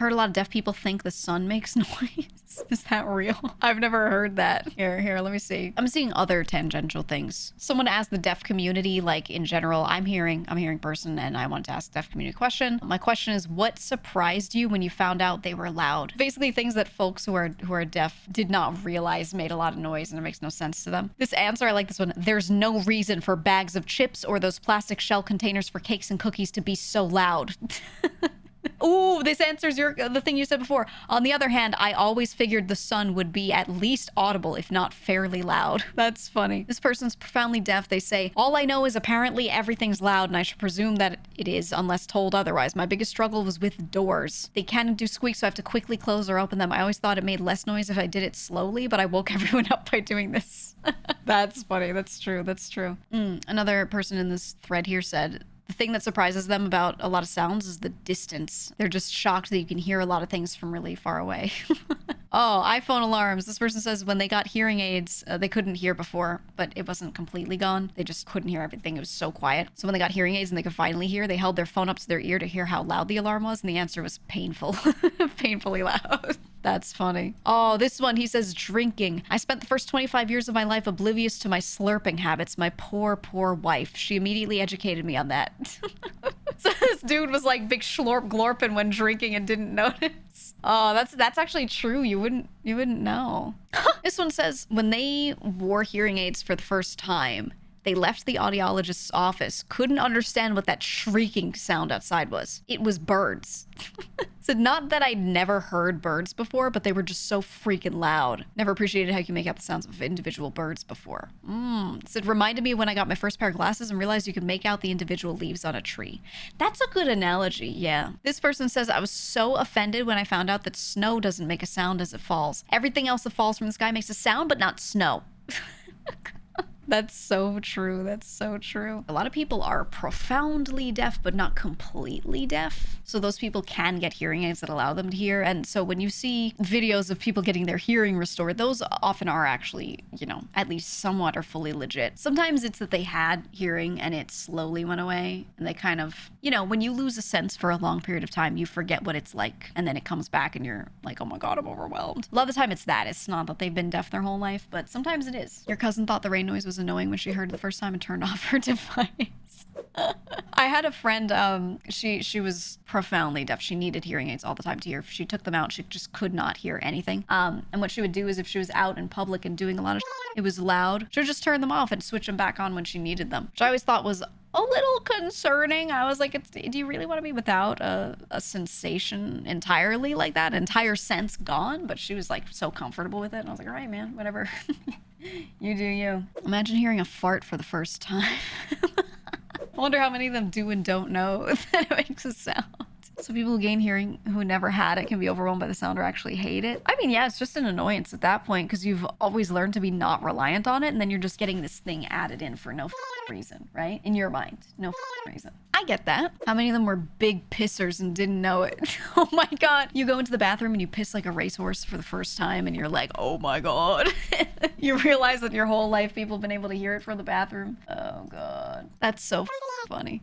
heard a lot of deaf people think the sun makes noise. Is that real? I've never heard that. Here, let me see. I'm seeing other tangential things. Someone asked the deaf community, like in general, I'm a hearing person, and I wanted to ask the deaf community a question. My question is, what surprised you when you found out they were loud? Basically things that folks who are deaf did not realize made a lot of noise, and it makes no sense to them. This answer, I like this one. There's no reason for bags of chips or those plastic shell containers for cakes and cookies to be so loud. Ooh, this answers the thing you said before. On the other hand, I always figured the sun would be at least audible, if not fairly loud. That's funny. This person's profoundly deaf. They say, all I know is apparently everything's loud, and I should presume that it is, unless told otherwise. My biggest struggle was with doors. They can do squeaks, so I have to quickly close or open them. I always thought it made less noise if I did it slowly, but I woke everyone up by doing this. That's funny. That's true. That's true. Another person in this thread here said, the thing that surprises them about a lot of sounds is the distance. They're just shocked that you can hear a lot of things from really far away. Oh, iPhone alarms. This person says when they got hearing aids, they couldn't hear before, but it wasn't completely gone. They just couldn't hear everything. It was so quiet. So when they got hearing aids and they could finally hear, they held their phone up to their ear to hear how loud the alarm was, and the answer was painful. Painfully loud. That's funny. Oh, this one, he says drinking. I spent the first 25 years of my life oblivious to my slurping habits. My poor, poor wife. She immediately educated me on that. So this dude was like big schlorp glorping when drinking and didn't notice. Oh, that's actually true. You wouldn't know. This one says when they wore hearing aids for the first time, they left the audiologist's office, couldn't understand what that shrieking sound outside was. It was birds. Said not that I'd never heard birds before, but they were just so freaking loud. Never appreciated how you can make out the sounds of individual birds before. Said reminded me when I got my first pair of glasses and realized you could make out the individual leaves on a tree. That's a good analogy, yeah. This person says I was so offended when I found out that snow doesn't make a sound as it falls. Everything else that falls from the sky makes a sound, but not snow. That's so true. That's so true. A lot of people are profoundly deaf, but not completely deaf. So those people can get hearing aids that allow them to hear. And so when you see videos of people getting their hearing restored, those often are actually, you know, at least somewhat or fully legit. Sometimes it's that they had hearing and it slowly went away. And they kind of, you know, when you lose a sense for a long period of time, you forget what it's like. And then it comes back and you're like, oh my God, I'm overwhelmed. A lot of the time it's that. It's not that they've been deaf their whole life, but sometimes it is. Your cousin thought the rain noise was annoying when she heard it the first time and turned off her device. I had a friend, she was profoundly deaf. She needed hearing aids all the time to hear. If she took them out, she just could not hear anything. And what she would do is if she was out in public and doing a lot of it was loud, she would just turn them off and switch them back on when she needed them, which I always thought was a little concerning. I was like, do you really want to be without a sensation entirely like that? Entire sense gone? But she was like so comfortable with it. And I was like, all right, man, whatever. You do you. Imagine hearing a fart for the first time. I wonder how many of them do and don't know that it makes a sound. So people who gain hearing who never had it can be overwhelmed by the sound or actually hate it. I mean, yeah, it's just an annoyance at that point because you've always learned to be not reliant on it, and then you're just getting this thing added in for no reason, right? In your mind, no reason. I get that. How many of them were big pissers and didn't know it? Oh my God. You go into the bathroom and you piss like a racehorse for the first time and you're like, oh my God. You realize that your whole life people have been able to hear it from the bathroom. Oh God. That's so funny.